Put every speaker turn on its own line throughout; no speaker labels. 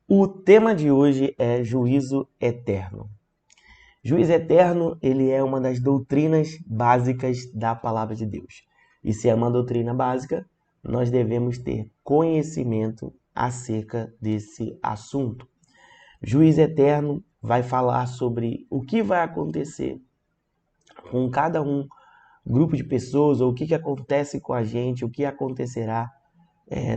O tema de hoje é juízo eterno. Juízo eterno, ele é uma das doutrinas básicas da palavra de Deus. E se é uma doutrina básica, nós devemos ter conhecimento acerca desse assunto. Juízo eterno vai falar sobre o que vai acontecer com cada grupo de pessoas, ou o que acontece com a gente, o que acontecerá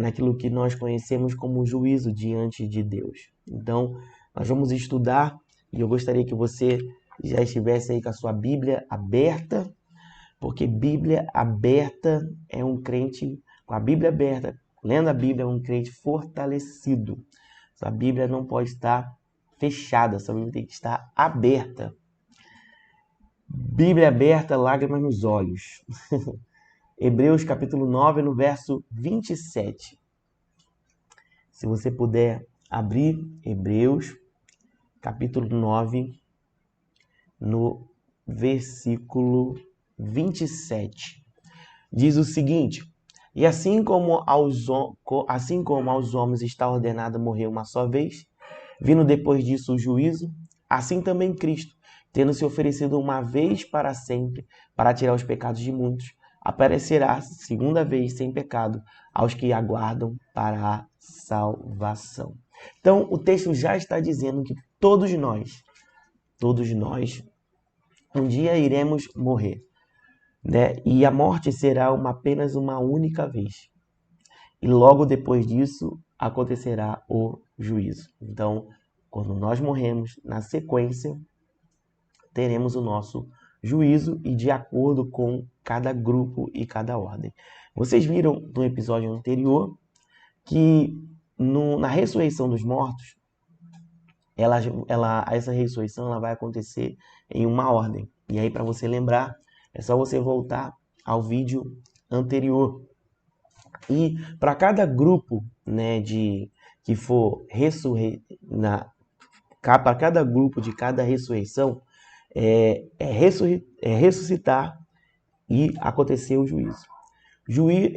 naquilo que nós conhecemos como juízo diante de Deus. Então, nós vamos estudar e eu gostaria que você já estivesse aí com a sua Bíblia aberta, porque Bíblia aberta é um crente, com a Bíblia aberta, lendo a Bíblia, é um crente fortalecido. Sua Bíblia não pode estar fechada, sua Bíblia tem que estar aberta. Bíblia aberta, lágrimas nos olhos. Hebreus capítulo 9, no verso 27. Se você puder abrir Hebreus capítulo 9, no versículo 27. Diz o seguinte: E assim como aos homens está ordenado morrer uma só vez, vindo depois disso o juízo, assim também Cristo, tendo se oferecido uma vez para sempre, para tirar os pecados de muitos, aparecerá segunda vez sem pecado aos que aguardam para a salvação. Então, o texto já está dizendo que todos nós, um dia iremos morrer, né? E a morte será apenas uma única vez. E logo depois disso acontecerá o juízo. Então, quando nós morremos, na sequência, teremos o nosso juízo e de acordo com cada grupo e cada ordem. Vocês viram no episódio anterior que na ressurreição dos mortos, essa ressurreição ela vai acontecer em uma ordem. E aí, para você lembrar, é só você voltar ao vídeo anterior. E para cada grupo, né, que for para cada grupo de cada ressurreição, ressuscitar e acontecer o juízo.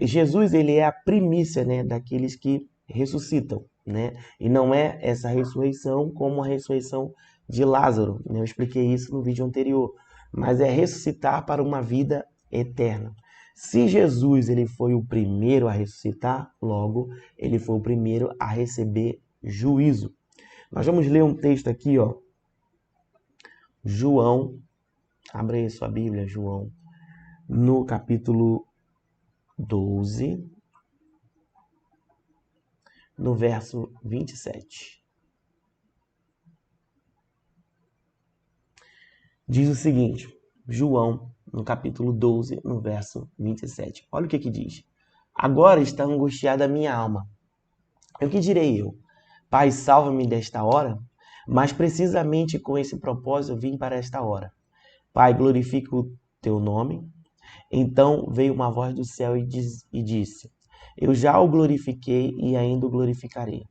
Jesus, ele é a primícia, né, daqueles que ressuscitam, né? E não é essa ressurreição como a ressurreição de Lázaro, né? Eu expliquei isso no vídeo anterior, mas é ressuscitar para uma vida eterna. Se Jesus ele foi o primeiro a ressuscitar, logo ele foi o primeiro a receber juízo. Nós vamos ler um texto aqui, ó. João, abre aí sua Bíblia, João, no capítulo 12, no verso 27. Diz o seguinte, João, no capítulo 12, no verso 27. Olha o que diz. Agora está angustiada a minha alma. O que direi eu? Pai, salva-me desta hora? Mas precisamente com esse propósito eu vim para esta hora. Pai, glorifica o teu nome. Então veio uma voz do céu e disse, eu já o glorifiquei e ainda o glorificarei.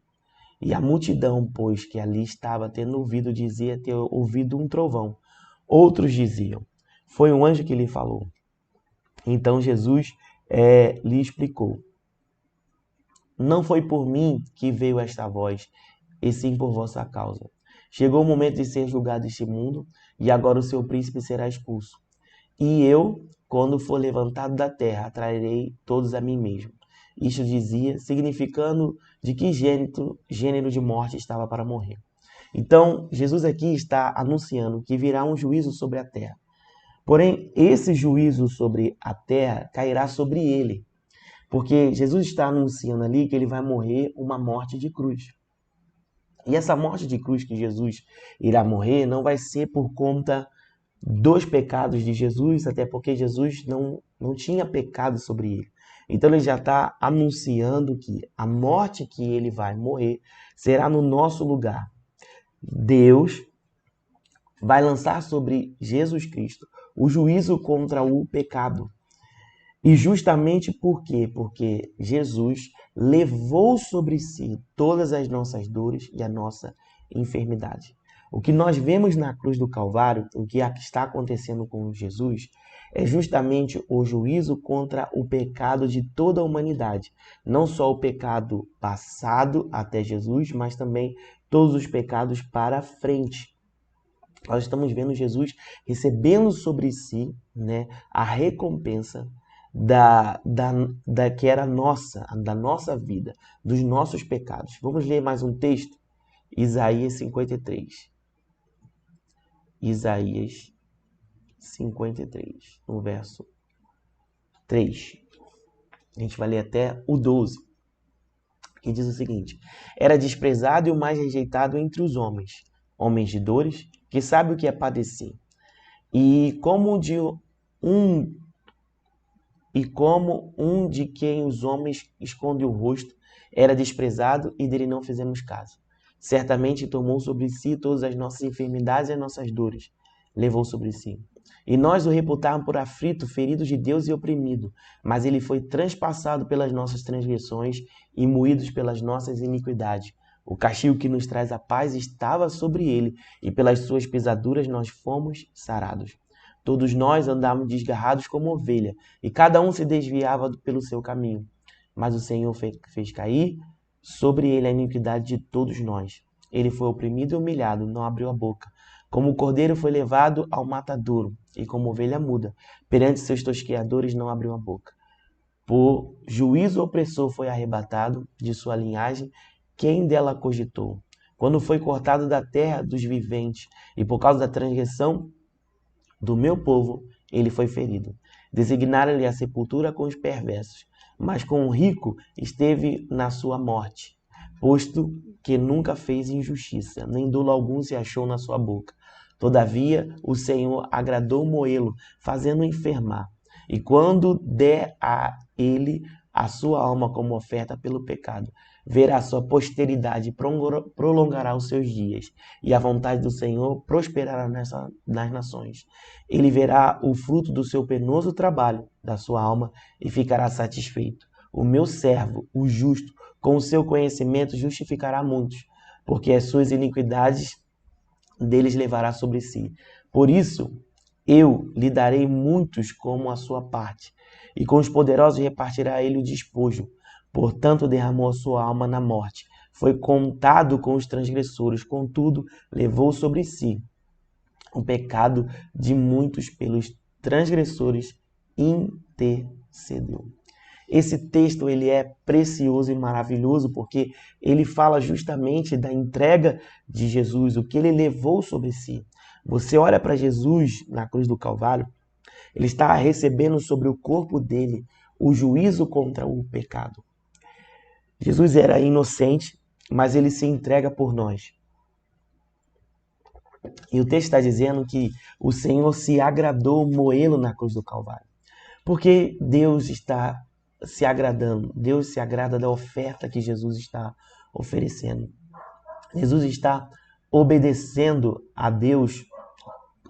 E a multidão, pois, que ali estava tendo ouvido, dizia ter ouvido um trovão. Outros diziam, foi um anjo que lhe falou. Então Jesus lhe explicou, não foi por mim que veio esta voz, e sim por vossa causa. Chegou o momento de ser julgado este mundo, e agora o seu príncipe será expulso. E eu, quando for levantado da terra, atrairei todos a mim mesmo. Isto dizia, significando de que gênero de morte estava para morrer. Então, Jesus aqui está anunciando que virá um juízo sobre a terra. Porém, esse juízo sobre a terra cairá sobre ele. Porque Jesus está anunciando ali que ele vai morrer uma morte de cruz. E essa morte de cruz que Jesus irá morrer não vai ser por conta dos pecados de Jesus, até porque Jesus não tinha pecado sobre ele. Então ele já está anunciando que a morte que ele vai morrer será no nosso lugar. Deus vai lançar sobre Jesus Cristo o juízo contra o pecado. E justamente por quê? Porque Jesus levou sobre si todas as nossas dores e a nossa enfermidade. O que nós vemos na cruz do Calvário, o que está acontecendo com Jesus, é justamente o juízo contra o pecado de toda a humanidade. Não só o pecado passado até Jesus, mas também todos os pecados para frente. Nós estamos vendo Jesus recebendo sobre si, né, a recompensa da que era nossa, da nossa vida, dos nossos pecados. Vamos ler mais um texto? Isaías 53. Isaías 53, no verso 3. A gente vai ler até o 12, que diz o seguinte: Era desprezado e o mais rejeitado entre os homens, homens de dores, que sabe o que é padecer. E como um de quem os homens escondem o rosto, era desprezado e dele não fizemos caso. Certamente tomou sobre si todas as nossas enfermidades e as nossas dores, levou sobre si. E nós o reputávamos por aflito, ferido de Deus e oprimido, mas ele foi transpassado pelas nossas transgressões e moído pelas nossas iniquidades. O castigo que nos traz a paz estava sobre ele, e pelas suas pisaduras nós fomos sarados. Todos nós andávamos desgarrados como ovelha, e cada um se desviava pelo seu caminho. Mas o Senhor fez cair sobre ele a iniquidade de todos nós. Ele foi oprimido e humilhado, não abriu a boca. Como o cordeiro foi levado ao matadouro, e como ovelha muda, perante seus tosqueadores não abriu a boca. Por juízo opressor foi arrebatado de sua linhagem, quem dela cogitou? Quando foi cortado da terra dos viventes, e por causa da transgressão do meu povo, ele foi ferido. Designaram-lhe a sepultura com os perversos, mas com o rico esteve na sua morte, posto que nunca fez injustiça, nem dolo algum se achou na sua boca. Todavia, o Senhor agradou moê-lo, fazendo-o enfermar. E quando der a ele a sua alma como oferta pelo pecado, verá sua posteridade, prolongará os seus dias, e a vontade do Senhor prosperará nas nações. Ele verá o fruto do seu penoso trabalho, da sua alma, e ficará satisfeito. O meu servo, o justo, com o seu conhecimento justificará muitos, porque as suas iniquidades deles levará sobre si. Por isso, eu lhe darei muitos como a sua parte, e com os poderosos repartirá ele o despojo. Portanto, derramou a sua alma na morte. Foi contado com os transgressores, contudo, levou sobre si o pecado de muitos pelos transgressores, intercedeu. Esse texto ele é precioso e maravilhoso porque ele fala justamente da entrega de Jesus, o que ele levou sobre si. Você olha para Jesus na cruz do Calvário, ele está recebendo sobre o corpo dele o juízo contra o pecado. Jesus era inocente, mas ele se entrega por nós. E o texto está dizendo que o Senhor se agradou moê-lo na cruz do Calvário. Porque Deus está se agradando, Deus se agrada da oferta que Jesus está oferecendo. Jesus está obedecendo a Deus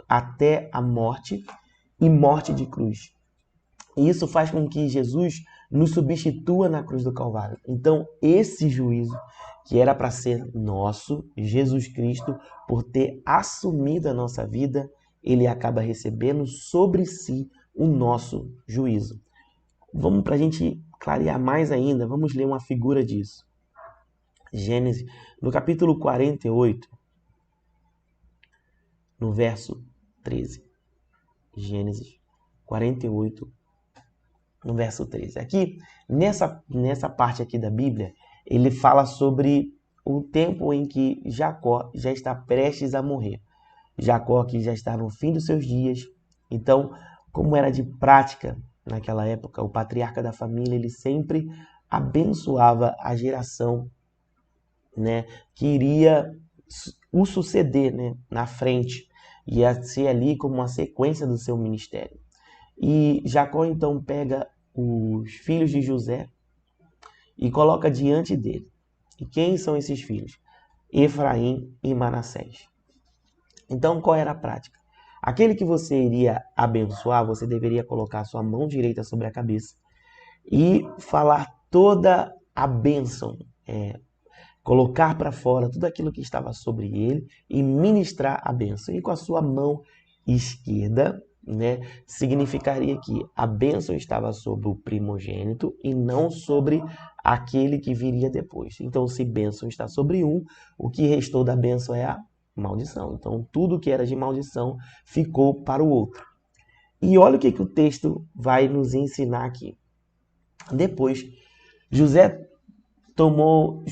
até a morte e morte de cruz. E isso faz com que Jesus nos substitua na cruz do Calvário. Então, esse juízo que era para ser nosso, Jesus Cristo, por ter assumido a nossa vida, ele acaba recebendo sobre si o nosso juízo. Vamos, para a gente clarear mais ainda, vamos ler uma figura disso. Gênesis, no capítulo 48, no verso 13. Gênesis 48, no verso 13. Aqui, nessa parte aqui da Bíblia, ele fala sobre o tempo em que Jacó já está prestes a morrer. Jacó que já está no fim dos seus dias. Então, como era de prática naquela época, o patriarca da família, ele sempre abençoava a geração, né, que iria o suceder, né, na frente. Ia ser ali como uma sequência do seu ministério. E Jacó então pega os filhos de José e coloca diante dele. E quem são esses filhos? Efraim e Manassés. Então, qual era a prática? Aquele que você iria abençoar, você deveria colocar a sua mão direita sobre a cabeça e falar toda a bênção, colocar para fora tudo aquilo que estava sobre ele e ministrar a bênção. E com a sua mão esquerda, né, significaria que a bênção estava sobre o primogênito e não sobre aquele que viria depois. Então, se bênção está sobre um, o que restou da bênção é a maldição. Então, tudo que era de maldição ficou para o outro. E olha o que o texto vai nos ensinar aqui. Depois, tomou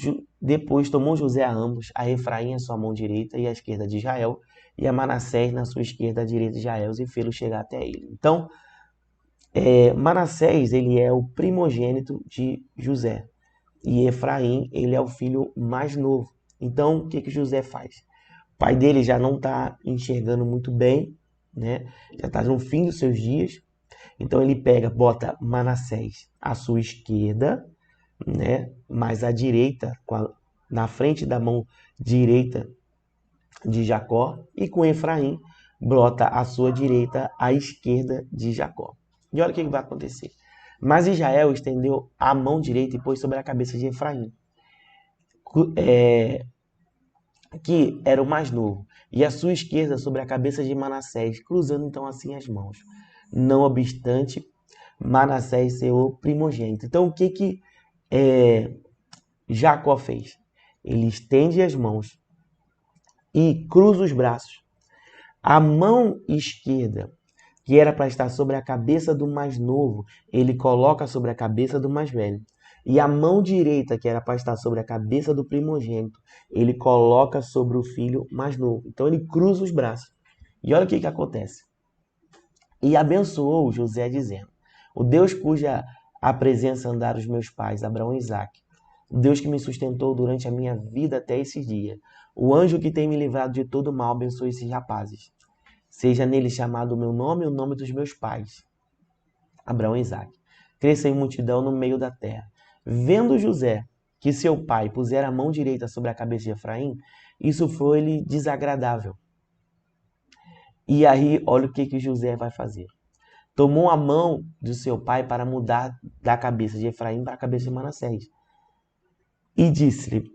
José a ambos, a Efraim a sua mão direita e a esquerda de Israel, e a Manassés na sua esquerda e a direita de Israel, e fê-lo chegar até ele. Então, Manassés, ele é o primogênito de José, e Efraim, ele é o filho mais novo. Então, o que José faz? O pai dele já não está enxergando muito bem, né? Já está no fim dos seus dias. Então, ele bota Manassés à sua esquerda, né? Mas à direita, na frente da mão direita de Jacó, e com Efraim, brota à sua direita, à esquerda de Jacó. E olha o que vai acontecer. Mas Israel estendeu a mão direita e pôs sobre a cabeça de Efraim, que era o mais novo, e a sua esquerda sobre a cabeça de Manassés, cruzando então assim as mãos. Não obstante, Manassés ser o primogênito. Então, o que Jacó fez? Ele estende as mãos e cruza os braços. A mão esquerda, que era para estar sobre a cabeça do mais novo, ele coloca sobre a cabeça do mais velho. E a mão direita, que era para estar sobre a cabeça do primogênito, ele coloca sobre o filho mais novo. Então ele cruza os braços. E olha o que acontece. E abençoou José, dizendo: o Deus cuja a presença andaram os meus pais, Abraão e Isaque, o Deus que me sustentou durante a minha vida até esse dia, o anjo que tem me livrado de todo mal, abençoe esses rapazes. Seja nele chamado o meu nome e o nome dos meus pais, Abraão e Isaque. Cresça em multidão no meio da terra. Vendo José que seu pai pusera a mão direita sobre a cabeça de Efraim, isso foi-lhe desagradável. E aí, olha o que José vai fazer. Tomou a mão do seu pai para mudar da cabeça de Efraim para a cabeça de Manassés. E disse-lhe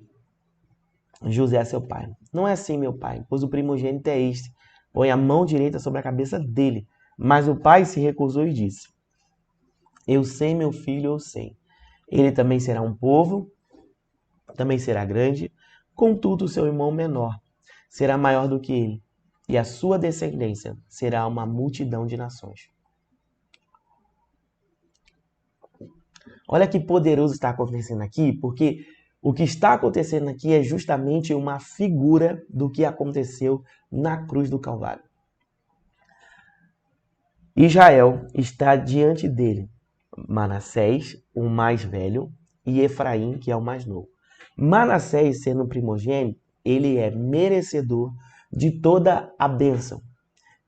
José a seu pai: não é assim, meu pai, pois o primogênito é este. Põe a mão direita sobre a cabeça dele. Mas o pai se recusou e disse: eu sei, meu filho, eu sei. Ele também será um povo, também será grande. Contudo, seu irmão menor será maior do que ele, e a sua descendência será uma multidão de nações. Olha que poderoso está acontecendo aqui, porque o que está acontecendo aqui é justamente uma figura do que aconteceu na cruz do Calvário. Israel está diante dele, Manassés, o mais velho, e Efraim, que é o mais novo. Manassés, sendo o primogênito, ele é merecedor de toda a bênção.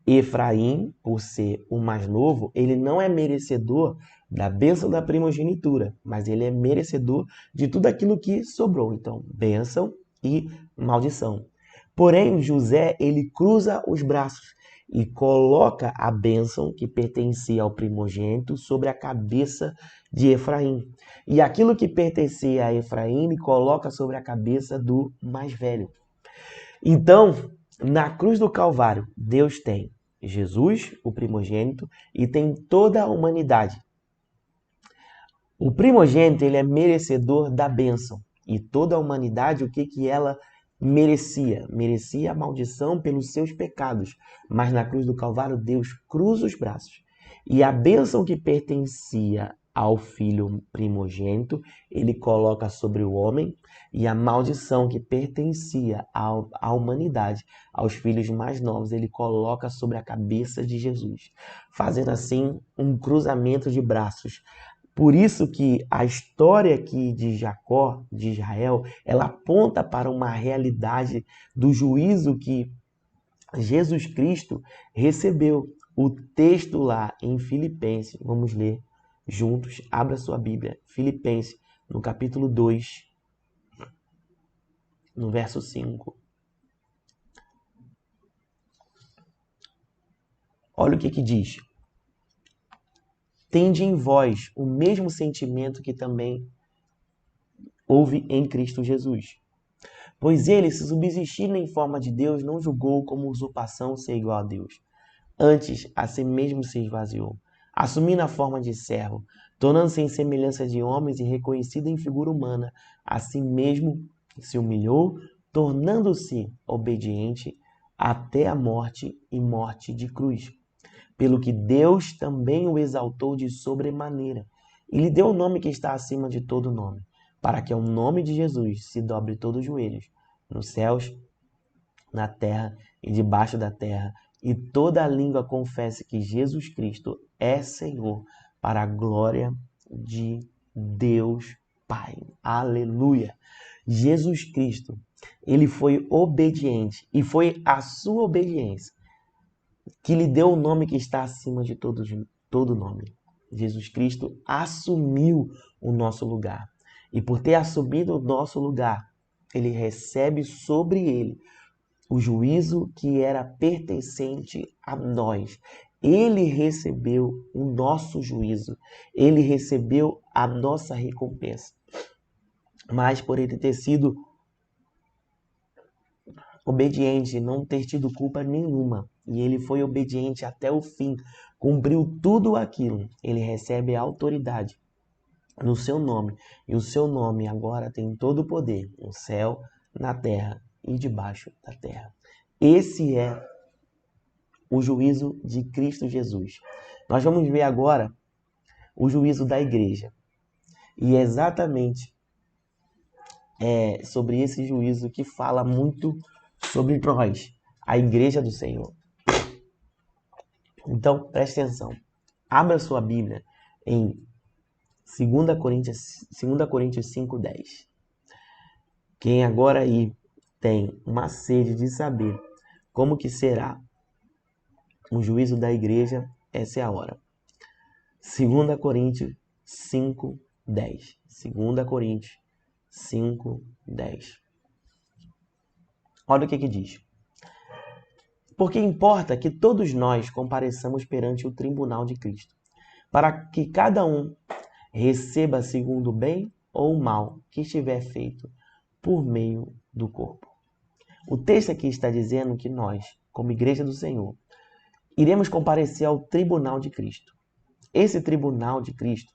Efraim, por ser o mais novo, ele não é merecedor da bênção da primogenitura, mas ele é merecedor de tudo aquilo que sobrou. Então, bênção e maldição. Porém, José, ele cruza os braços e coloca a bênção que pertencia ao primogênito sobre a cabeça de Efraim. E aquilo que pertencia a Efraim, ele coloca sobre a cabeça do mais velho. Então, na cruz do Calvário, Deus tem Jesus, o primogênito, e tem toda a humanidade. O primogênito, ele é merecedor da bênção. E toda a humanidade, o que ela merecia? Merecia a maldição pelos seus pecados. Mas na cruz do Calvário, Deus cruza os braços. E a bênção que pertencia ao filho primogênito, ele coloca sobre o homem, e a maldição que pertencia à humanidade, aos filhos mais novos, ele coloca sobre a cabeça de Jesus, fazendo assim um cruzamento de braços. Por isso que a história aqui de Jacó, de Israel, ela aponta para uma realidade do juízo que Jesus Cristo recebeu. O texto lá em Filipenses, vamos ler juntos, abra sua Bíblia, Filipenses, no capítulo 2, no verso 5. Olha o que diz. Tende em vós o mesmo sentimento que também houve em Cristo Jesus. Pois ele, se subsistindo em forma de Deus, não julgou como usurpação ser igual a Deus. Antes, a si mesmo se esvaziou, assumindo a forma de servo, tornando-se em semelhança de homens e reconhecido em figura humana, a si mesmo se humilhou, tornando-se obediente até a morte e morte de cruz. Pelo que Deus também o exaltou de sobremaneira, e lhe deu o nome que está acima de todo nome, para que ao nome de Jesus se dobre todos os joelhos, nos céus, na terra e debaixo da terra, e toda a língua confesse que Jesus Cristo é Senhor, para a glória de Deus Pai. Aleluia! Jesus Cristo, ele foi obediente, e foi a sua obediência que lhe deu o nome que está acima de todo nome. Jesus Cristo assumiu o nosso lugar. E por ter assumido o nosso lugar, ele recebe sobre ele o juízo que era pertencente a nós. Ele recebeu o nosso juízo. Ele recebeu a nossa recompensa. Mas por ele ter sido obediente, não ter tido culpa nenhuma, e ele foi obediente até o fim, cumpriu tudo aquilo, ele recebe a autoridade no seu nome, e o seu nome agora tem todo o poder no céu, na terra e debaixo da terra. Esse é o juízo de Cristo Jesus. Nós vamos ver agora o juízo da igreja. E é exatamente sobre esse juízo que fala muito sobre nós, a igreja do Senhor. Então, preste atenção. Abra sua Bíblia em 2 Coríntios 5:10. Quem agora aí tem uma sede de saber como que será o juízo da igreja, essa é a hora. 2 Coríntios 5:10. 2 Coríntios 5:10. Olha o que diz. Porque importa que todos nós compareçamos perante o tribunal de Cristo, para que cada um receba segundo o bem ou o mal que estiver feito por meio do corpo. O texto aqui está dizendo que nós, como igreja do Senhor, iremos comparecer ao tribunal de Cristo. Esse tribunal de Cristo,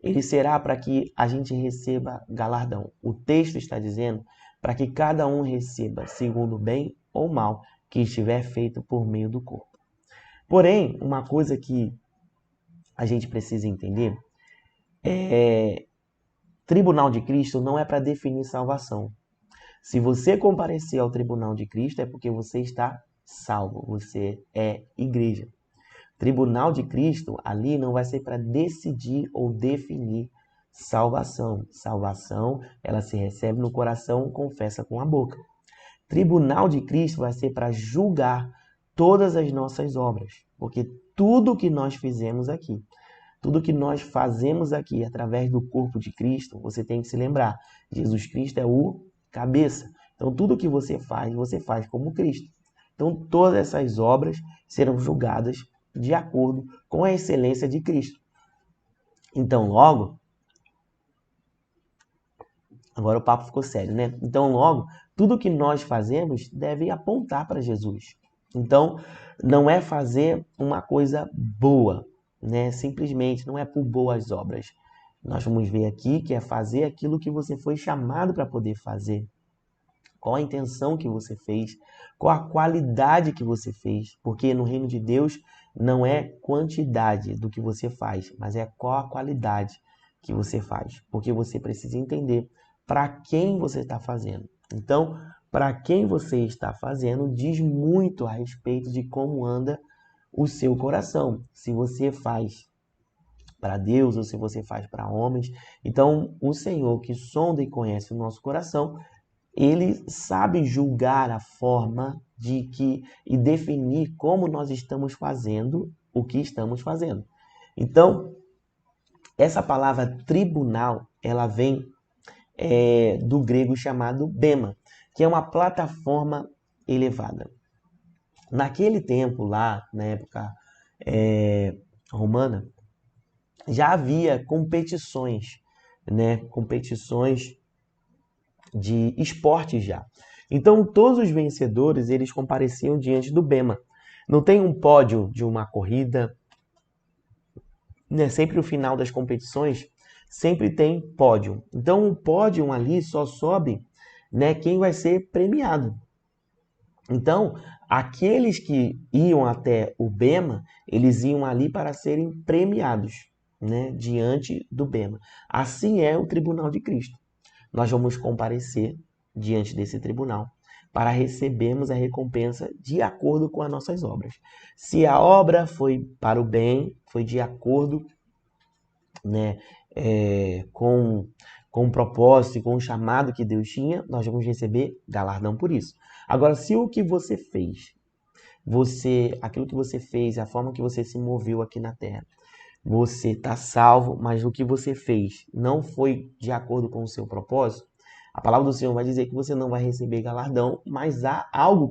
ele será para que a gente receba galardão. O texto está dizendo para que cada um receba segundo o bem ou mal que estiver feito por meio do corpo. Porém, uma coisa que a gente precisa entender tribunal de Cristo não é para definir salvação. Se você comparecer ao tribunal de Cristo é porque você está salvo, você é igreja. Tribunal de Cristo ali não vai ser para decidir ou definir salvação. Salvação, ela se recebe no coração, confessa com a boca. Tribunal de Cristo vai ser para julgar todas as nossas obras, porque tudo que nós fizemos aqui, tudo que nós fazemos aqui através do corpo de Cristo, você tem que se lembrar, Jesus Cristo é o cabeça. Então tudo que você faz como Cristo. Então todas essas obras serão julgadas de acordo com a excelência de Cristo. Então logo, agora o papo ficou sério, né? Então logo, tudo que nós fazemos deve apontar para Jesus. Então não é fazer uma coisa boa, né? Simplesmente não é por boas obras. Nós vamos ver aqui que é fazer aquilo que você foi chamado para poder fazer. Qual a intenção que você fez, qual a qualidade que você fez, porque no reino de Deus não é quantidade do que você faz, mas é qual a qualidade que você faz, porque você precisa entender para quem você está fazendo. Então, para quem você está fazendo diz muito a respeito de como anda o seu coração, se você faz para Deus ou se você faz para homens. Então, o Senhor que sonda e conhece o nosso coração, ele sabe julgar a forma e definir como nós estamos fazendo o que estamos fazendo. Então, essa palavra tribunal, ela vem do grego chamado bema, que é uma plataforma elevada. Naquele tempo lá, na época romana, já havia competições, né? Competições de esporte já. Então, todos os vencedores, eles compareciam diante do bema. Não tem um pódio de uma corrida, né? Sempre o final das competições sempre tem pódio. Então o pódio ali só sobe, né, quem vai ser premiado. Então, aqueles que iam até o bema, eles iam ali para serem premiados, né, diante do bema. Assim é o tribunal de Cristo. Nós vamos comparecer diante desse tribunal para recebermos a recompensa de acordo com as nossas obras. Se a obra foi para o bem, foi de acordo, né, com o propósito e com o chamado que Deus tinha, nós vamos receber galardão por isso. Agora, se o que você fez, aquilo que você fez, a forma que você se moveu aqui na Terra, você está salvo, mas o que você fez não foi de acordo com o seu propósito, a palavra do Senhor vai dizer que você não vai receber galardão, mas há algo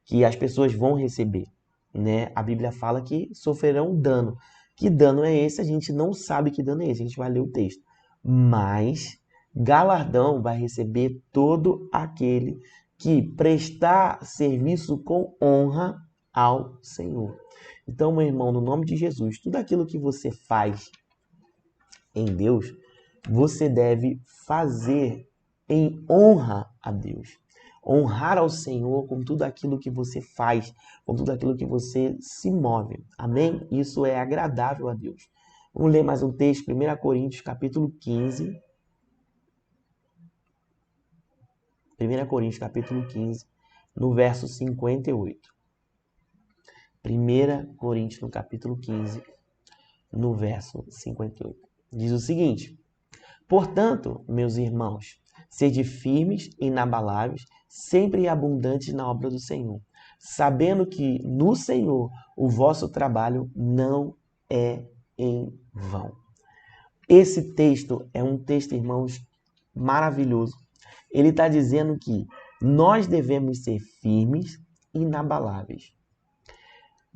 que as pessoas vão receber, né? A Bíblia fala que sofrerão dano. Que dano é esse? A gente não sabe que dano é esse, a gente vai ler o texto. Mas galardão vai receber todo aquele que prestar serviço com honra ao Senhor. Então, meu irmão, no nome de Jesus, tudo aquilo que você faz em Deus, você deve fazer em honra a Deus. Honrar ao Senhor com tudo aquilo que você faz, com tudo aquilo que você se move. Amém? Isso é agradável a Deus. Vamos ler mais um texto, 1 Coríntios, capítulo 15. 1 Coríntios, capítulo 15, no verso 58. 1 Coríntios, no capítulo 15, no verso 58. Diz o seguinte: portanto, meus irmãos, sede firmes e inabaláveis, sempre abundantes na obra do Senhor, sabendo que no Senhor o vosso trabalho não é em vão. Esse texto é um texto, irmãos, maravilhoso. Ele está dizendo que nós devemos ser firmes e inabaláveis.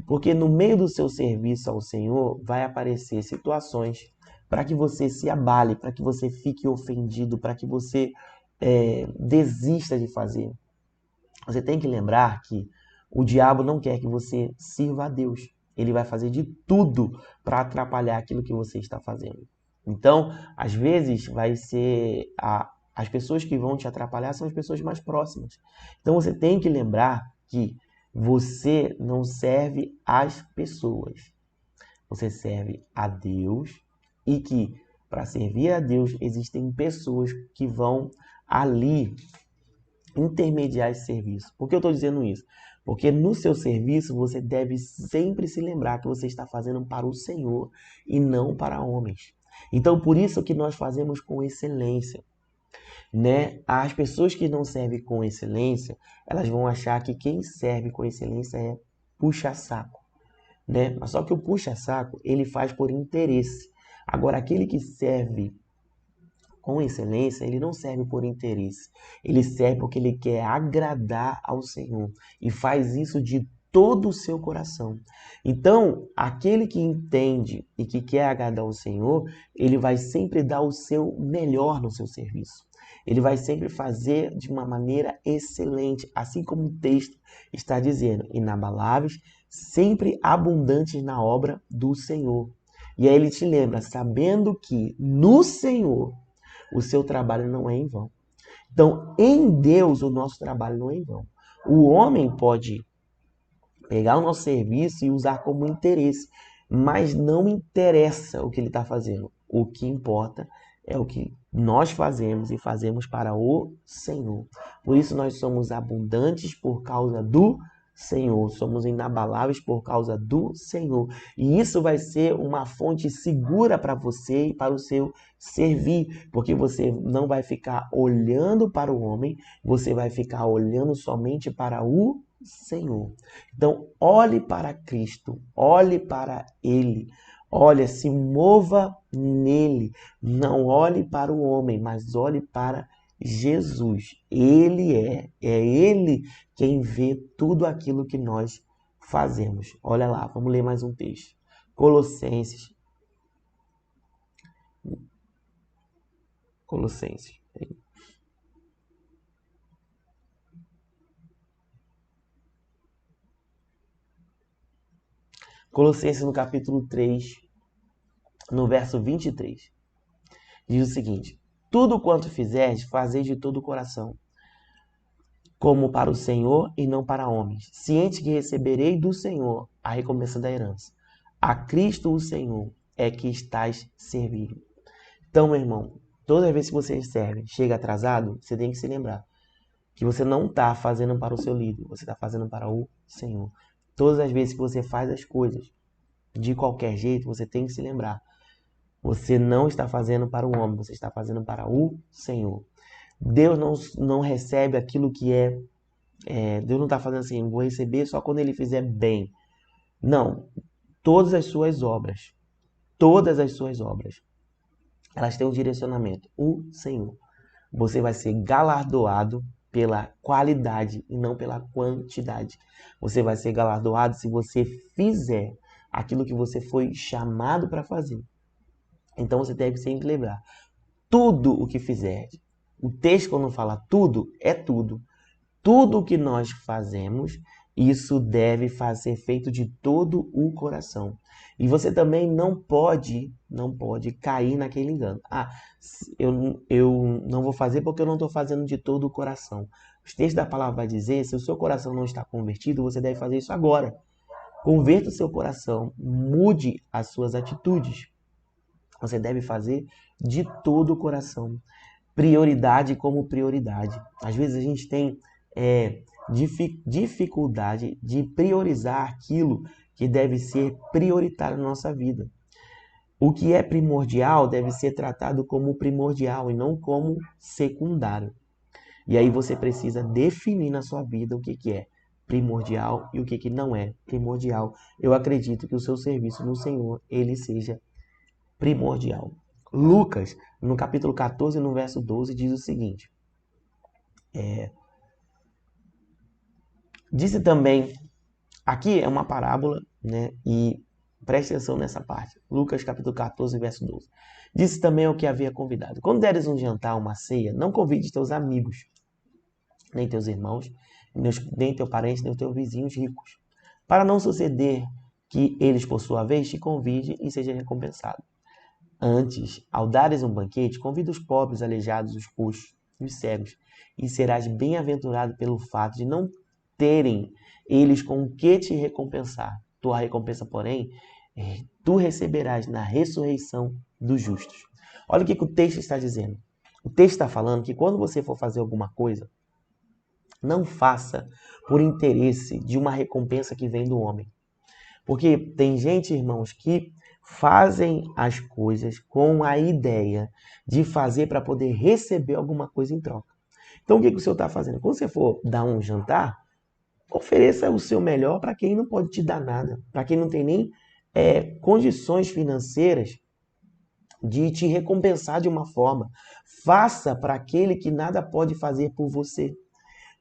Porque no meio do seu serviço ao Senhor vai aparecer situações para que você se abale, para que você fique ofendido, para que você desista de fazer. Você tem que lembrar que o diabo não quer que você sirva a Deus. Ele vai fazer de tudo para atrapalhar aquilo que você está fazendo. Então, às vezes, as pessoas que vão te atrapalhar são as pessoas mais próximas. Então, você tem que lembrar que você não serve às pessoas. Você serve a Deus e que para servir a Deus existem pessoas que vão ali intermediar esse serviço. Por que eu estou dizendo isso? Porque no seu serviço você deve sempre se lembrar que você está fazendo para o Senhor e não para homens. Então, por isso que nós fazemos com excelência, né? As pessoas que não servem com excelência, elas vão achar que quem serve com excelência é puxa-saco, né? Mas só que o puxa-saco, ele faz por interesse. Agora, aquele que serve com excelência, ele não serve por interesse. Ele serve porque ele quer agradar ao Senhor e faz isso de todo o seu coração. Então, aquele que entende e que quer agradar ao Senhor, ele vai sempre dar o seu melhor no seu serviço. Ele vai sempre fazer de uma maneira excelente, assim como o texto está dizendo, inabaláveis, sempre abundantes na obra do Senhor. E aí ele te lembra, sabendo que no Senhor o seu trabalho não é em vão. Então, em Deus, o nosso trabalho não é em vão. O homem pode pegar o nosso serviço e usar como interesse, mas não interessa o que ele está fazendo. O que importa é o que nós fazemos e fazemos para o Senhor. Por isso nós somos abundantes por causa do Senhor, somos inabaláveis por causa do Senhor. E isso vai ser uma fonte segura para você e para o seu servir, porque você não vai ficar olhando para o homem, você vai ficar olhando somente para o Senhor. Então, olhe para Cristo, olhe para Ele, olha, se mova nele. Não olhe para o homem, mas olhe para Jesus. É Ele quem vê tudo aquilo que nós fazemos. Olha lá, vamos ler mais um texto. Colossenses. Colossenses. Colossenses no capítulo 3, no verso 23. Diz o seguinte: tudo quanto fizerdes, fazei de todo o coração, como para o Senhor e não para homens, ciente que receberei do Senhor a recompensa da herança. A Cristo o Senhor é que estás servindo. Então, meu irmão, todas as vezes que você serve, chega atrasado, você tem que se lembrar que você não está fazendo para o seu líder, você está fazendo para o Senhor. Todas as vezes que você faz as coisas de qualquer jeito, você tem que se lembrar. Você não está fazendo para o homem, você está fazendo para o Senhor. Deus não recebe aquilo que Deus não está fazendo assim, vou receber só quando ele fizer bem. Não. Todas as suas obras, elas têm um direcionamento. O Senhor. Você vai ser galardoado pela qualidade e não pela quantidade. Você vai ser galardoado se você fizer aquilo que você foi chamado para fazer. Então você deve sempre lembrar, tudo o que fizer. O texto, quando fala tudo, é tudo. Tudo o que nós fazemos, isso deve ser feito de todo o coração. E você também não pode cair naquele engano. Eu não vou fazer porque eu não estou fazendo de todo o coração. Os textos da palavra vai dizer, se o seu coração não está convertido, você deve fazer isso agora. Converta o seu coração, mude as suas atitudes. Você deve fazer de todo o coração. Prioridade como prioridade. Às vezes a gente tem dificuldade de priorizar aquilo que deve ser prioritário na nossa vida. O que é primordial deve ser tratado como primordial e não como secundário. E aí você precisa definir na sua vida o que é primordial e o que não é primordial. Eu acredito que o seu serviço no Senhor, ele seja primordial. Lucas, no capítulo 14, no verso 12, diz o seguinte. Disse também, aqui é uma parábola, né? E preste atenção nessa parte. Lucas capítulo 14, verso 12. Disse também ao que havia convidado: quando deres um jantar, uma ceia, não convides teus amigos, nem teus irmãos, nem teu parente, nem teus vizinhos ricos, para não suceder que eles, por sua vez, te convidem e seja recompensado. Antes, ao dares um banquete, convida os pobres, aleijados, os coxos e os cegos, e serás bem-aventurado pelo fato de não terem eles com o que te recompensar. Tua recompensa, porém, tu receberás na ressurreição dos justos. Olha o que o texto está dizendo. O texto está falando que quando você for fazer alguma coisa, não faça por interesse de uma recompensa que vem do homem. Porque tem gente, irmãos, que fazem as coisas com a ideia de fazer para poder receber alguma coisa em troca. Então, o que o senhor está fazendo? Quando você for dar um jantar, ofereça o seu melhor para quem não pode te dar nada, para quem não tem nem condições financeiras de te recompensar de uma forma. Faça para aquele que nada pode fazer por você.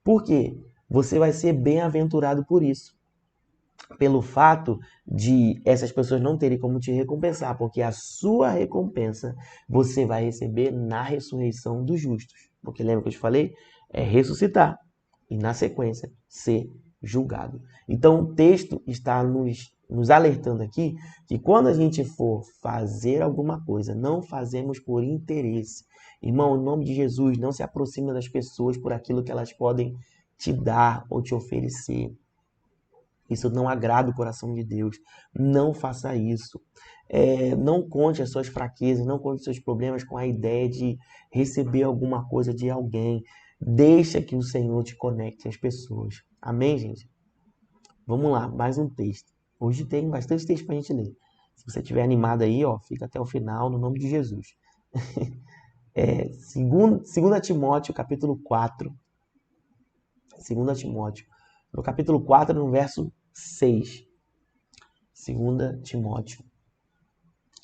Por quê? Você vai ser bem-aventurado por isso. Pelo fato de essas pessoas não terem como te recompensar, porque a sua recompensa você vai receber na ressurreição dos justos. Porque lembra que eu te falei? É ressuscitar e, na sequência, ser julgado. Então, o texto está nos alertando aqui que quando a gente for fazer alguma coisa, não fazemos por interesse. Irmão, em nome de Jesus, não se aproxime das pessoas por aquilo que elas podem te dar ou te oferecer. Isso não agrada o coração de Deus. Não faça isso. Não conte as suas fraquezas, não conte os seus problemas com a ideia de receber alguma coisa de alguém. Deixa que o Senhor te conecte às pessoas. Amém, gente? Vamos lá, mais um texto. Hoje tem bastante texto para a gente ler. Se você estiver animado aí, fica até o final, no nome de Jesus. 2 Timóteo, capítulo 4. 2 Timóteo, no capítulo 4, no verso 6. 2 Timóteo,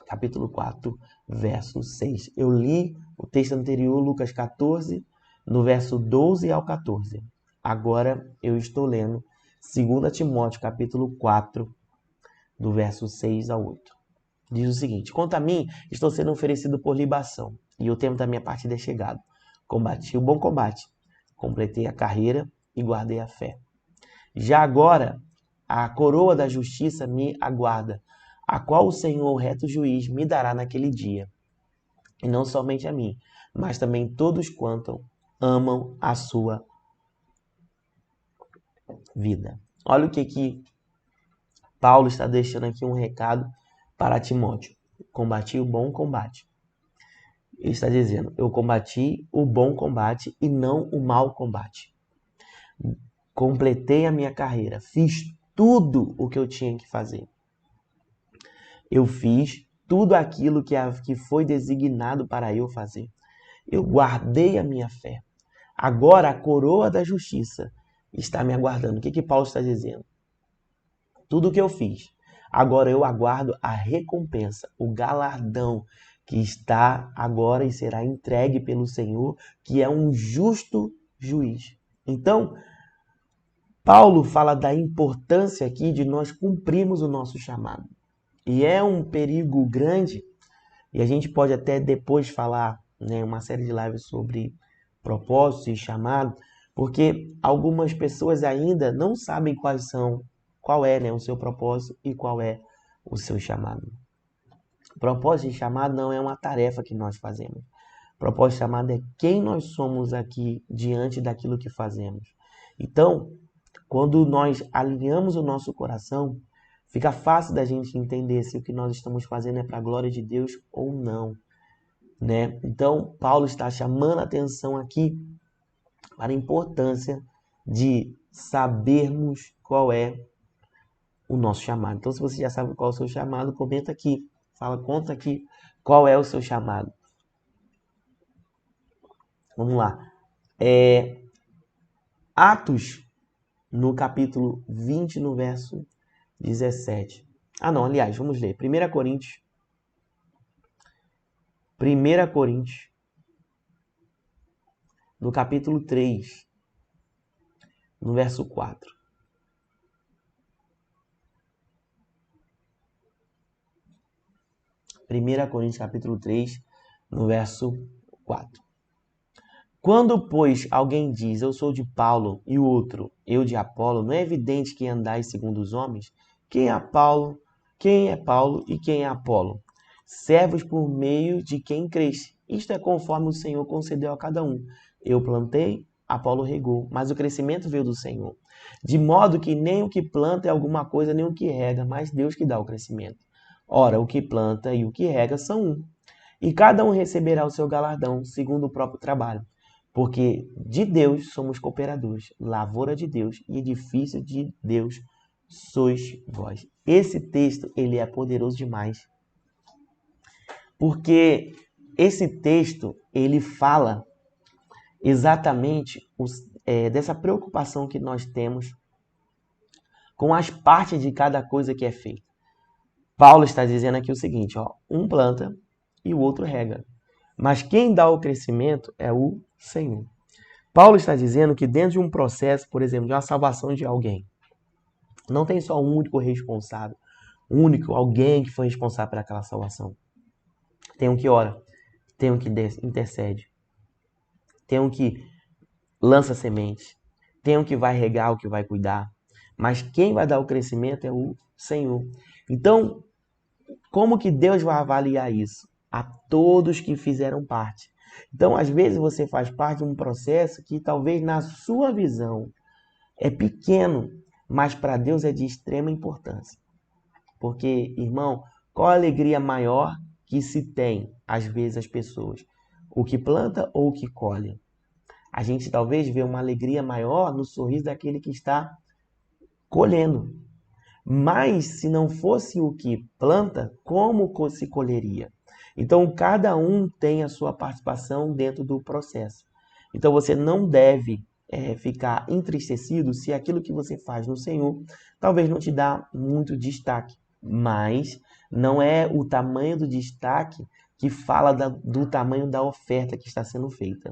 capítulo 4, verso 6. Eu li o texto anterior, Lucas 14, no verso 12 ao 14. Agora eu estou lendo 2 Timóteo, capítulo 4, do verso 6 ao 8. Diz o seguinte: quanto a mim, estou sendo oferecido por libação, e o tempo da minha partida é chegado. Combati o bom combate, completei a carreira e guardei a fé. Já agora, a coroa da justiça me aguarda, a qual o Senhor, reto juiz, me dará naquele dia. E não somente a mim, mas também todos quanto amam a sua vida. Olha o que Paulo está deixando aqui um recado para Timóteo. Combati o bom combate. Ele está dizendo, eu combati o bom combate e não o mau combate. Completei a minha carreira, fiz tudo o que eu tinha que fazer. Eu fiz tudo aquilo que foi designado para eu fazer. Eu guardei a minha fé. Agora a coroa da justiça está me aguardando. O que Paulo está dizendo? Tudo o que eu fiz. Agora eu aguardo a recompensa, o galardão que está agora e será entregue pelo Senhor, que é um justo juiz. Então, Paulo fala da importância aqui de nós cumprirmos o nosso chamado. E é um perigo grande, e a gente pode até depois falar, né, uma série de lives sobre propósitos e chamado, porque algumas pessoas ainda não sabem qual é, né, o seu propósito e qual é o seu chamado. Propósito e chamado não é uma tarefa que nós fazemos. Propósito e chamado é quem nós somos aqui diante daquilo que fazemos. Então, quando nós alinhamos o nosso coração, fica fácil da gente entender se o que nós estamos fazendo é para a glória de Deus ou não, né? Então, Paulo está chamando a atenção aqui para a importância de sabermos qual é o nosso chamado. Então, se você já sabe qual é o seu chamado, comenta aqui. Conta aqui qual é o seu chamado. Vamos lá. Atos, no capítulo 20, no verso 17. Aliás, vamos ler. 1 Coríntios. 1 Coríntios, no capítulo 3, no verso 4. Primeira Coríntios, capítulo 3, no verso 4. Quando, pois, alguém diz, eu sou de Paulo, e o outro, eu de Apolo, não é evidente que andais segundo os homens? Quem é Paulo e quem é Apolo? Servos por meio de quem cresce. Isto é conforme o Senhor concedeu a cada um. Eu plantei, Apolo regou, mas o crescimento veio do Senhor. De modo que nem o que planta é alguma coisa, nem o que rega, mas Deus que dá o crescimento. Ora, o que planta e o que rega são um. E cada um receberá o seu galardão, segundo o próprio trabalho. Porque de Deus somos cooperadores, lavoura de Deus e edifício de Deus sois vós. Esse texto, ele é poderoso demais. Porque esse texto, ele fala exatamente dessa preocupação que nós temos com as partes de cada coisa que é feita. Paulo está dizendo aqui o seguinte, um planta e o outro rega. Mas quem dá o crescimento é o Senhor. Paulo está dizendo que dentro de um processo, por exemplo, de uma salvação de alguém, não tem só um único responsável, alguém que foi responsável por aquela salvação. Tem um que ora, tem um que intercede, tem um que lança sementes, tem um que vai regar, o que vai cuidar. Mas quem vai dar o crescimento é o Senhor. Então, como que Deus vai avaliar isso? A todos que fizeram parte. Então, às vezes você faz parte de um processo que talvez na sua visão é pequeno, mas para Deus é de extrema importância. Porque, irmão, qual a alegria maior que se tem, às vezes, as pessoas? O que planta ou o que colhe? A gente talvez vê uma alegria maior no sorriso daquele que está colhendo. Mas se não fosse o que planta, como se colheria? Então, cada um tem a sua participação dentro do processo. Então, você não deve ficar entristecido se aquilo que você faz no Senhor talvez não te dá muito destaque. Mas não é o tamanho do destaque que fala do tamanho da oferta que está sendo feita.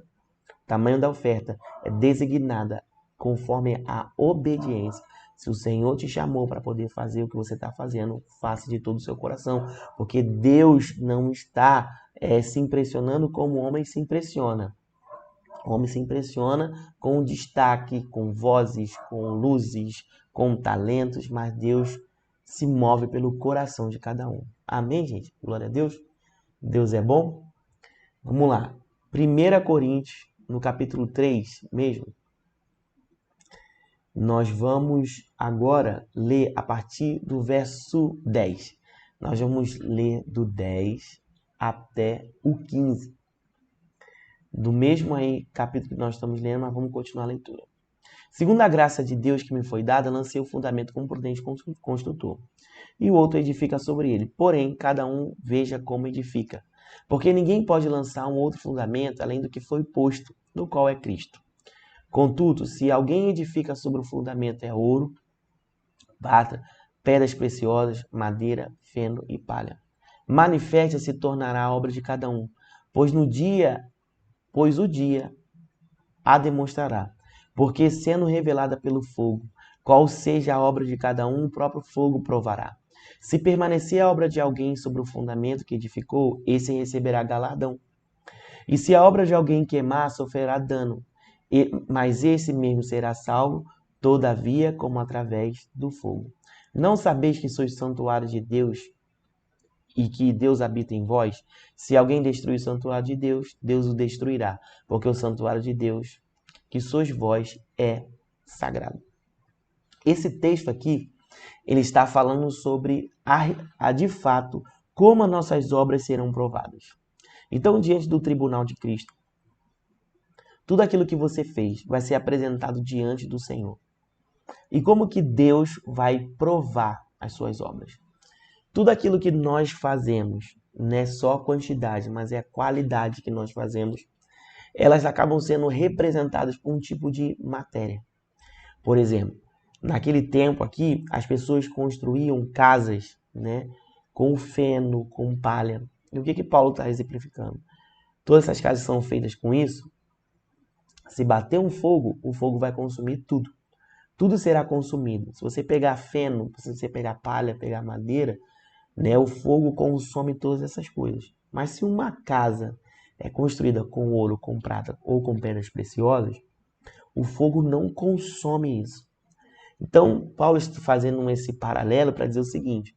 O tamanho da oferta é designada conforme a obediência. Se o Senhor te chamou para poder fazer o que você está fazendo, faça de todo o seu coração. Porque Deus não está se impressionando como o homem se impressiona. O homem se impressiona com destaque, com vozes, com luzes, com talentos, mas Deus se move pelo coração de cada um. Amém, gente? Glória a Deus. Deus é bom. Vamos lá. 1 Coríntios, no capítulo 3 mesmo. Nós vamos agora ler a partir do verso 10. Nós vamos ler do 10 até o 15. Do mesmo aí capítulo que nós estamos lendo, mas vamos continuar a leitura. Segundo a graça de Deus que me foi dada, lancei o fundamento como prudente construtor, e o outro edifica sobre ele. Porém, cada um veja como edifica. Porque ninguém pode lançar um outro fundamento além do que foi posto, no qual é Cristo. Contudo, se alguém edifica sobre o fundamento é ouro, prata, pedras preciosas, madeira, feno e palha. Manifesta se tornará a obra de cada um, pois o dia a demonstrará. Porque sendo revelada pelo fogo, qual seja a obra de cada um, o próprio fogo provará. Se permanecer a obra de alguém sobre o fundamento que edificou, esse receberá galardão. E se a obra de alguém queimar, sofrerá dano, mas esse mesmo será salvo, todavia, como através do fogo. Não sabeis que sois santuário de Deus e que Deus habita em vós? Se alguém destruir o santuário de Deus, Deus o destruirá, porque o santuário de Deus, que sois vós, é sagrado. Esse texto aqui, ele está falando sobre de fato, como as nossas obras serão provadas. Então, diante do tribunal de Cristo, tudo aquilo que você fez vai ser apresentado diante do Senhor. E como que Deus vai provar as suas obras? Tudo aquilo que nós fazemos, não é só a quantidade, mas é a qualidade que nós fazemos, elas acabam sendo representadas por um tipo de matéria. Por exemplo, naquele tempo aqui, as pessoas construíam casas, né, com feno, com palha. E o que Paulo está exemplificando? Todas essas casas são feitas com isso. Se bater um fogo, o fogo vai consumir tudo. Tudo será consumido. Se você pegar feno, se você pegar palha, pegar madeira, né, o fogo consome todas essas coisas. Mas se uma casa é construída com ouro, com prata ou com pedras preciosas, o fogo não consome isso. Então, Paulo está fazendo esse paralelo para dizer o seguinte: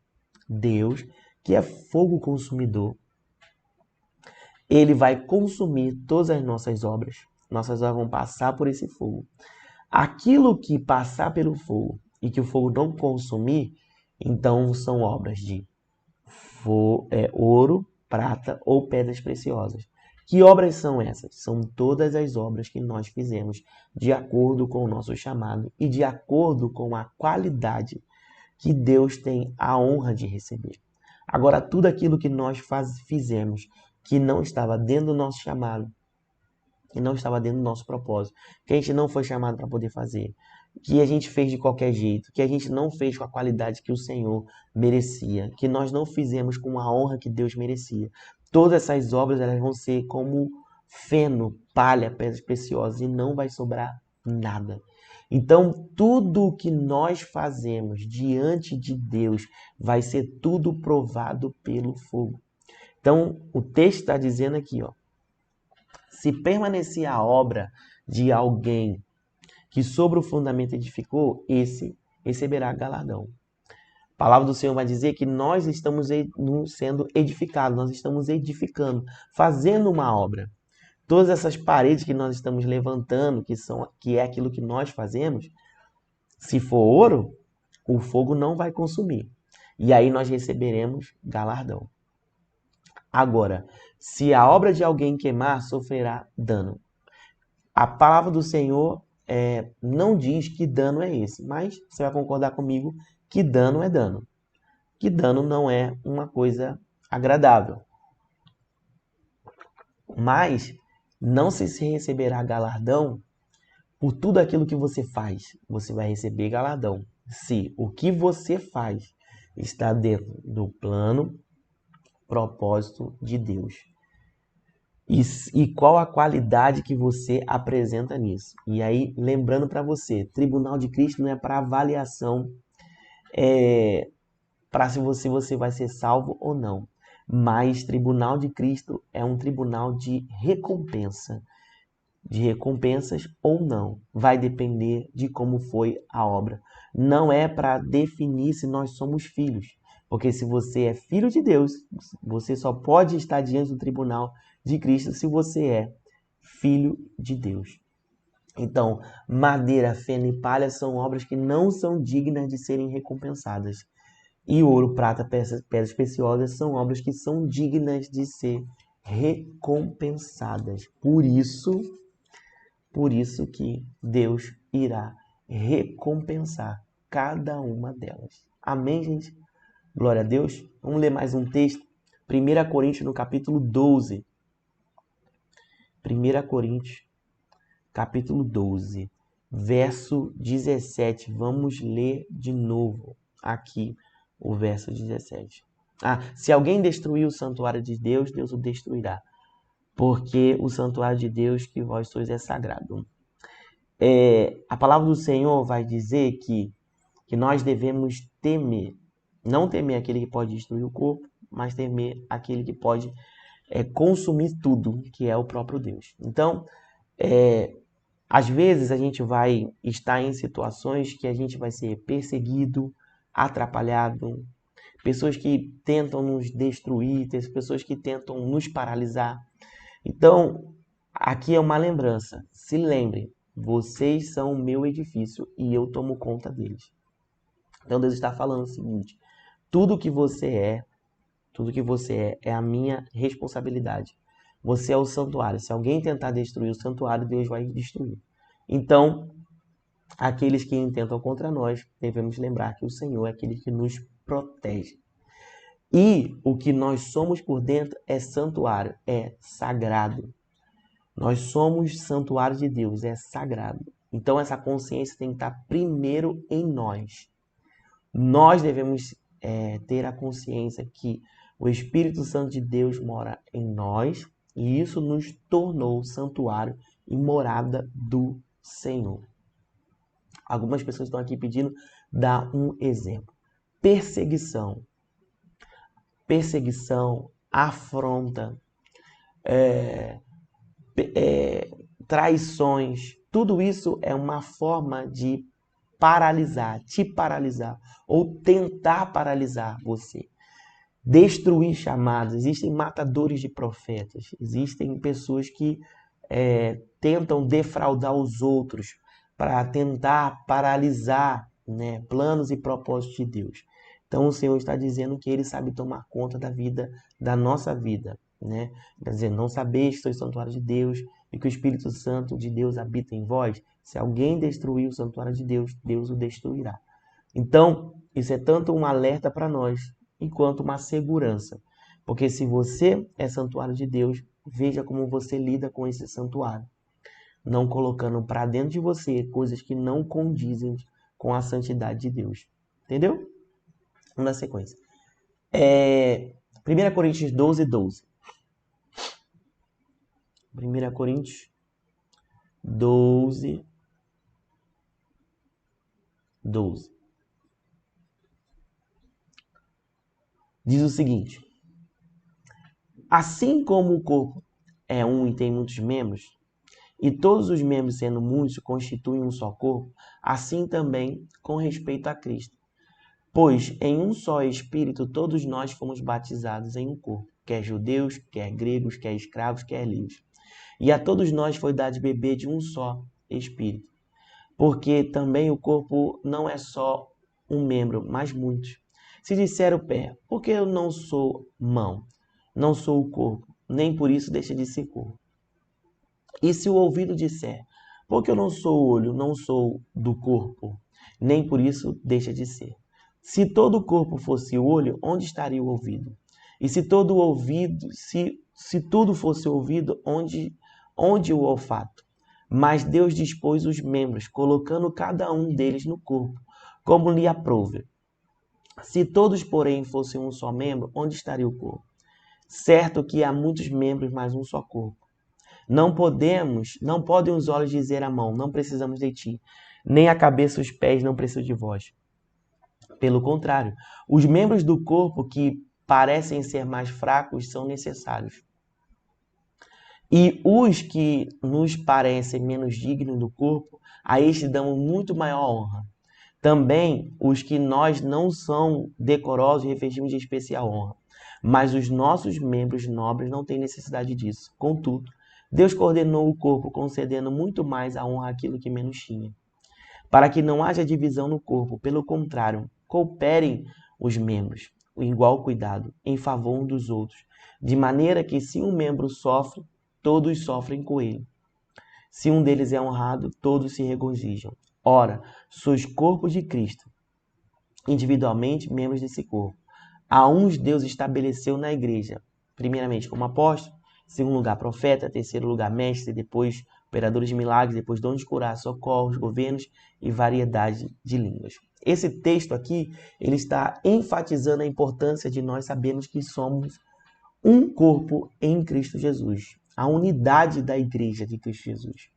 Deus, que é fogo consumidor, ele vai consumir todas as nossas obras. Nossas obras vão passar por esse fogo. Aquilo que passar pelo fogo e que o fogo não consumir, então são obras de ouro, prata ou pedras preciosas. Que obras são essas? São todas as obras que nós fizemos de acordo com o nosso chamado e de acordo com a qualidade que Deus tem a honra de receber. Agora, tudo aquilo que nós fizemos que não estava dentro do nosso chamado, que não estava dentro do nosso propósito, que a gente não foi chamado para poder fazer, que a gente fez de qualquer jeito, que a gente não fez com a qualidade que o Senhor merecia, que nós não fizemos com a honra que Deus merecia. Todas essas obras elas vão ser como feno, palha, pedras preciosas e não vai sobrar nada. Então, tudo que nós fazemos diante de Deus vai ser tudo provado pelo fogo. Então, o texto está dizendo aqui, ó, se permanecer a obra de alguém que sobre o fundamento edificou, esse receberá galardão. A palavra do Senhor vai dizer que nós estamos sendo edificados, nós estamos edificando, fazendo uma obra. Todas essas paredes que nós estamos levantando, que é aquilo que nós fazemos, se for ouro, o fogo não vai consumir. E aí nós receberemos galardão. Agora, se a obra de alguém queimar, sofrerá dano. A palavra do Senhor não diz que dano é esse, mas você vai concordar comigo que dano é dano. Que dano não é uma coisa agradável. Mas não se receberá galardão por tudo aquilo que você faz. Você vai receber galardão se o que você faz está dentro do plano, propósito de Deus. E qual a qualidade que você apresenta nisso. E aí, lembrando para você, Tribunal de Cristo não é para avaliação, para se você vai ser salvo ou não. Mas Tribunal de Cristo é um tribunal de recompensa. de recompensas ou não. Vai depender de como foi a obra. Não é para definir se nós somos filhos. Porque se você é filho de Deus, você só pode estar diante do tribunal de Cristo se você é filho de Deus. Então, madeira, feno e palha são obras que não são dignas de serem recompensadas. E ouro, prata, pedras preciosas são obras que são dignas de ser recompensadas. Por isso que Deus irá recompensar cada uma delas. Amém, gente? Glória a Deus. Vamos ler mais um texto. 1 Coríntios, no capítulo 12. 1 Coríntios, capítulo 12, verso 17. Vamos ler de novo aqui o verso 17. Se alguém destruir o santuário de Deus, Deus o destruirá. Porque o santuário de Deus que vós sois é sagrado. A palavra do Senhor vai dizer que nós devemos temer. Não temer aquele que pode destruir o corpo, mas temer aquele que pode consumir tudo, que é o próprio Deus. Então, às vezes a gente vai estar em situações que a gente vai ser perseguido, atrapalhado, pessoas que tentam nos destruir, pessoas que tentam nos paralisar. Então, aqui é uma lembrança. Se lembrem, vocês são o meu edifício e eu tomo conta deles. Então Deus está falando o seguinte: tudo que você é a minha responsabilidade. Você é o santuário. Se alguém tentar destruir o santuário, Deus vai destruir. Então, aqueles que intentam contra nós, devemos lembrar que o Senhor é aquele que nos protege. E o que nós somos por dentro é santuário, é sagrado. Nós somos santuário de Deus, é sagrado. Então essa consciência tem que estar primeiro em nós. Nós devemos ter a consciência que o Espírito Santo de Deus mora em nós e isso nos tornou santuário e morada do Senhor. Algumas pessoas estão aqui pedindo, dá um exemplo. Perseguição, afronta, traições, tudo isso é uma forma de te paralisar ou tentar paralisar você. Destruir chamados. Existem matadores de profetas, existem pessoas que tentam defraudar os outros para tentar paralisar, planos e propósitos de Deus. Então o Senhor está dizendo que Ele sabe tomar conta da vida, da nossa vida. Quer dizer, não sabeis que sois santuário de Deus e que o Espírito Santo de Deus habita em vós? Se alguém destruir o santuário de Deus, Deus o destruirá. Então, isso é tanto um alerta para nós, enquanto uma segurança. Porque se você é santuário de Deus, veja como você lida com esse santuário. Não colocando para dentro de você coisas que não condizem com a santidade de Deus. Entendeu? Vamos na sequência. 1 Coríntios 12, 12. 1 Coríntios 12, 12. Diz o seguinte: assim como o corpo é um e tem muitos membros, e todos os membros, sendo muitos, constituem um só corpo, assim também com respeito a Cristo. Pois em um só Espírito todos nós fomos batizados em um corpo, quer judeus, quer gregos, quer escravos, quer livres. E a todos nós foi dado de beber de um só Espírito. Porque também o corpo não é só um membro, mas muitos. Se disser o pé, porque eu não sou mão, não sou o corpo, nem por isso deixa de ser corpo. E se o ouvido disser, porque eu não sou o olho, não sou do corpo, nem por isso deixa de ser. Se todo o corpo fosse o olho, onde estaria o ouvido? E se todo o ouvido, se tudo fosse ouvido, onde o olfato? Mas Deus dispôs os membros, colocando cada um deles no corpo, como lhe aprouve. Se todos, porém, fossem um só membro, onde estaria o corpo? Certo que há muitos membros, mas um só corpo. Não podem os olhos dizer à mão, não precisamos de ti, nem a cabeça os pés, não precisam de vós. Pelo contrário, os membros do corpo que parecem ser mais fracos são necessários. E os que nos parecem menos dignos do corpo, a estes damos muito maior honra. Também os que nós não são decorosos revestimos de especial honra. Mas os nossos membros nobres não têm necessidade disso. Contudo, Deus coordenou o corpo, concedendo muito mais a honra àquilo que menos tinha, para que não haja divisão no corpo. Pelo contrário, cooperem os membros, com igual cuidado, em favor uns dos outros, de maneira que se um membro sofre, todos sofrem com ele. Se um deles é honrado, todos se regozijam. Ora, sois corpo de Cristo, individualmente membros desse corpo. A uns Deus estabeleceu na igreja, primeiramente como apóstolo, segundo lugar profeta, terceiro lugar mestre, depois operadores de milagres, depois dons de curar, socorros, governos e variedade de línguas. Esse texto aqui, ele está enfatizando a importância de nós sabermos que somos um corpo em Cristo Jesus, a unidade da igreja de Cristo Jesus.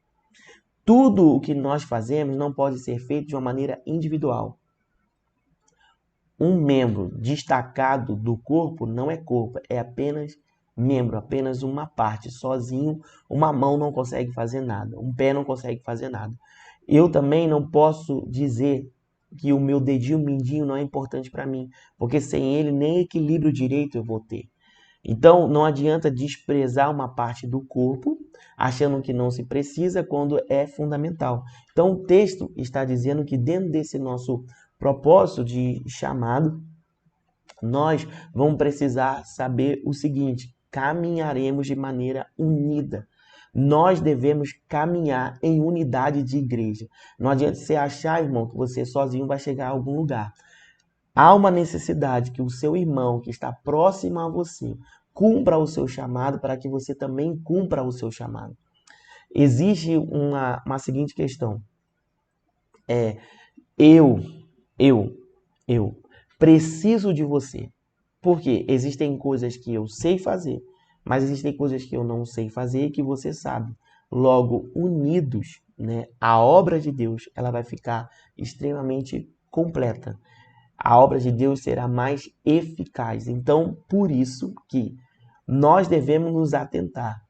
Tudo o que nós fazemos não pode ser feito de uma maneira individual. Um membro destacado do corpo não é corpo, é apenas membro, apenas uma parte. Sozinho, uma mão não consegue fazer nada, um pé não consegue fazer nada. Eu também não posso dizer que o meu dedinho mindinho não é importante para mim, porque sem ele nem equilíbrio direito eu vou ter. Então, não adianta desprezar uma parte do corpo, achando que não se precisa, quando é fundamental. Então, o texto está dizendo que dentro desse nosso propósito de chamado, nós vamos precisar saber o seguinte: caminharemos de maneira unida. Nós devemos caminhar em unidade de igreja. Não adianta você achar, irmão, que você sozinho vai chegar a algum lugar. Há uma necessidade que o seu irmão que está próximo a você cumpra o seu chamado para que você também cumpra o seu chamado. Existe uma seguinte questão. Eu preciso de você. Porque existem coisas que eu sei fazer, mas existem coisas que eu não sei fazer e que você sabe. Logo, unidos, né, a obra de Deus ela vai ficar extremamente completa. A obra de Deus será mais eficaz. Então, por isso que nós devemos nos atentar.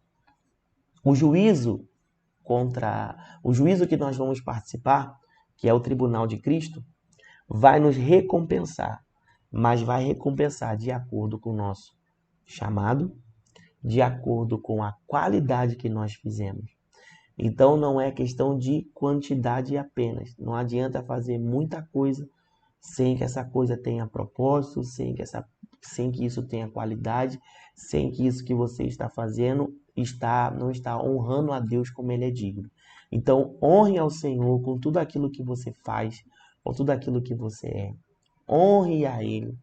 O juízo que nós vamos participar, que é o tribunal de Cristo, vai nos recompensar, mas vai recompensar de acordo com o nosso chamado, de acordo com a qualidade que nós fizemos. Então, não é questão de quantidade apenas. Não adianta fazer muita coisa sem que essa coisa tenha propósito, sem que isso tenha qualidade, sem que isso que você está fazendo não está honrando a Deus como Ele é digno. Então, honre ao Senhor com tudo aquilo que você faz, com tudo aquilo que você é. Honre a Ele.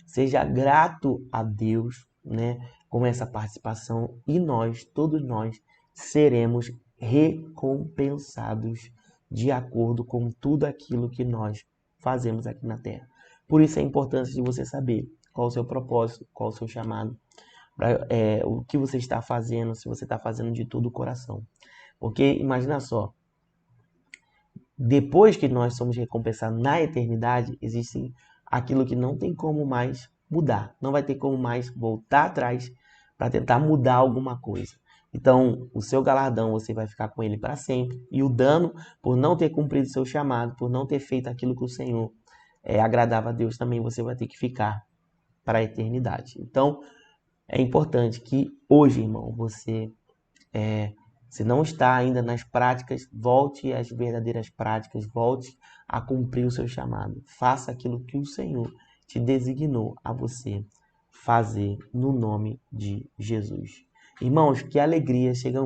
Seja grato a Deus, né, com essa participação, e todos nós, seremos recompensados de acordo com tudo aquilo que nós fazemos aqui na Terra. Por isso a importância de você saber qual o seu propósito, qual o seu chamado, o que você está fazendo, se você está fazendo de todo o coração. Porque imagina só, depois que nós somos recompensados na eternidade, existe aquilo que não tem como mais mudar. Não vai ter como mais voltar atrás para tentar mudar alguma coisa. Então, o seu galardão, você vai ficar com ele para sempre. E o dano por não ter cumprido seu chamado, por não ter feito aquilo que o Senhor agradava a Deus, também você vai ter que ficar para a eternidade. Então, é importante que hoje, irmão, você, se não está ainda nas práticas, volte às verdadeiras práticas, volte a cumprir o seu chamado. Faça aquilo que o Senhor te designou a você fazer no nome de Jesus. Irmãos, que alegria chegam